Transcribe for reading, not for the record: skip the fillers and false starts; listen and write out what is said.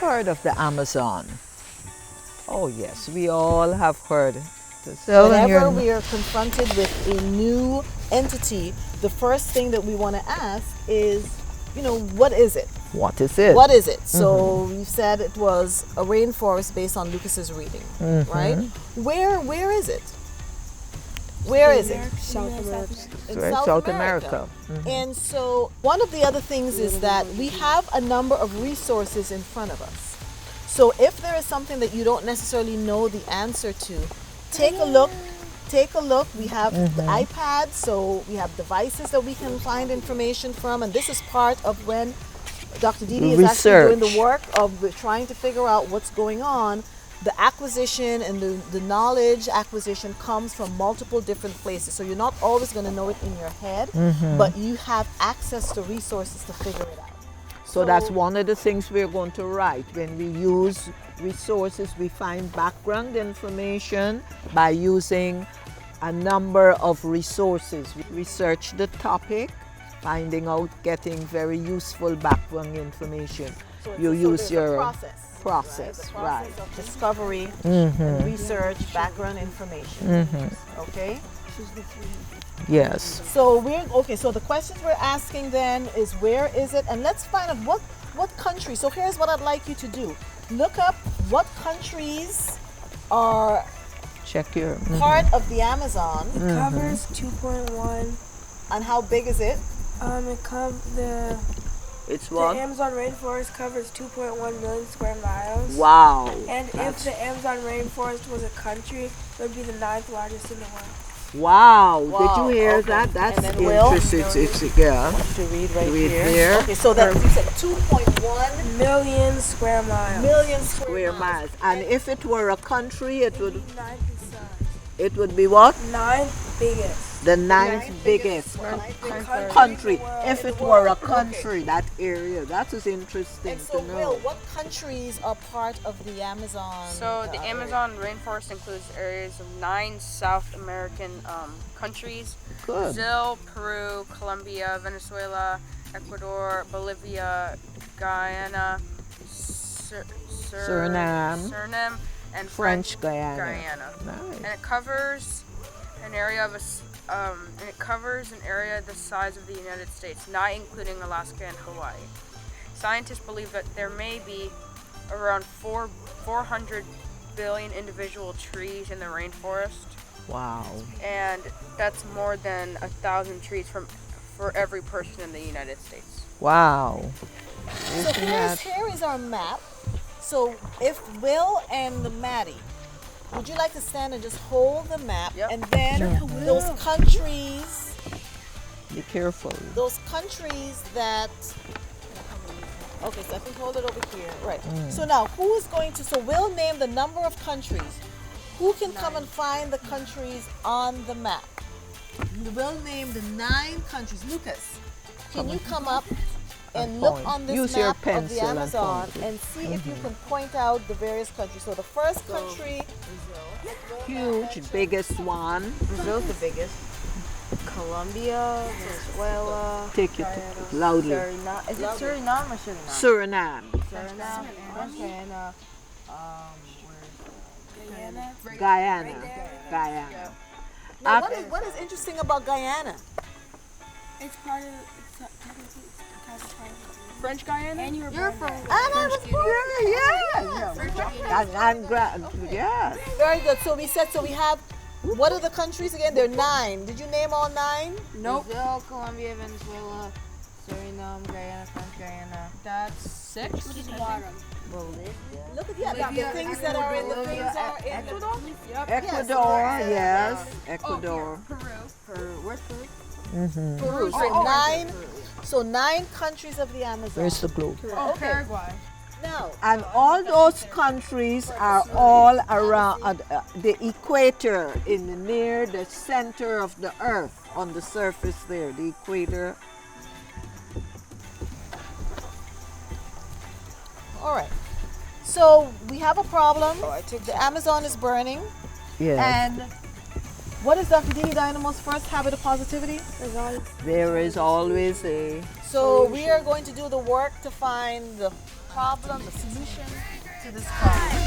heard of the Amazon? Oh yes, we all have heard. So whenever we are confronted with a new entity, the first thing that we want to ask is, what is it? What is it? What is it? So you said it was a rainforest based on Lucas's reading, right? Where is it? Where is it? South America. In South America. And so one of the other things is that we have a number of resources in front of us. So if there is something that you don't necessarily know the answer to, take a look. We have the iPad, so we have devices that we can find information from, and this is part of when Dr. Didi is actually doing the work of trying to figure out what's going on. The acquisition and the knowledge acquisition comes from multiple different places. So you're not always going to know it in your head, but you have access to resources to figure it out. So that's one of the things we're going to write. When we use resources, we find background information by using a number of resources. We research the topic, finding out, getting very useful background information. So you use your process, right? Of discovery, and research, background information. Okay. Yes. So so the questions we're asking then is, where is it? And let's find out what country. So here's what I'd like you to do. Look up what countries are part of the Amazon. It covers 2.1. And how big is it? It's what? The Amazon rainforest covers 2.1 million square miles. Wow. And if the Amazon rainforest was a country, it would be the 9th largest in the world. Wow. Did you hear that? That's interesting. Yeah. To read right here. Okay, so that you said 2.1 million square miles. Million square miles. And if it were a country, it would. It would be what? 9th biggest. The ninth biggest country. If it were a country, that area. That is interesting and so, to know. Will, what countries are part of the Amazon? So the Amazon rainforest includes areas of 9 South American countries. Good. Brazil, Peru, Colombia, Venezuela, Ecuador, Bolivia, Guyana, Suriname, and French Guyana. Nice. And it covers an area of the size of the United States, not including Alaska and Hawaii. Scientists believe that there may be around 400 billion individual trees in the rainforest. Wow. And that's more than 1,000 trees for every person in the United States. Wow. So here is our map. So if Will and Maddie, would you like to stand and just hold the map, and then those countries, be careful. Those countries that, okay, so I think hold it over here, right. So now who is going to, so we'll name the number of countries. Who can come and find the countries on the map? We'll name the 9 countries. Lucas, can you come up and look on this map of the Amazon and see if you can point out the various countries. So the first country, huge, biggest one. Brazil's the biggest. Colombia, Venezuela. Take it loudly. Is it Suriname or Suriname? Suriname. Guyana. Guyana. Now, what is interesting about Guyana? It's part of French Guyana? And you're from Yeah. Very good. So we have, what are the countries again? There are 9. Did you name all 9? Nope. Brazil, Colombia, Venezuela, Suriname, Guyana, French Guyana. That's 6. Which is the bottom. Bolivia. Look at the things that are in the things are in Ecuador? Yep. Ecuador, yes. Ecuador. Peru. Where's Peru? Peru. So 9 countries of the Amazon. Where's the globe? Oh, Paraguay. Now, And all those countries are all around the equator, near the center of the earth, on the surface there, the equator. all right. So we have a problem. The Amazon is burning. Yes. And What is Dr. Dee Dynamo's first habit of positivity? There is always a So we are going to do the work to find the problem, the solution to this problem.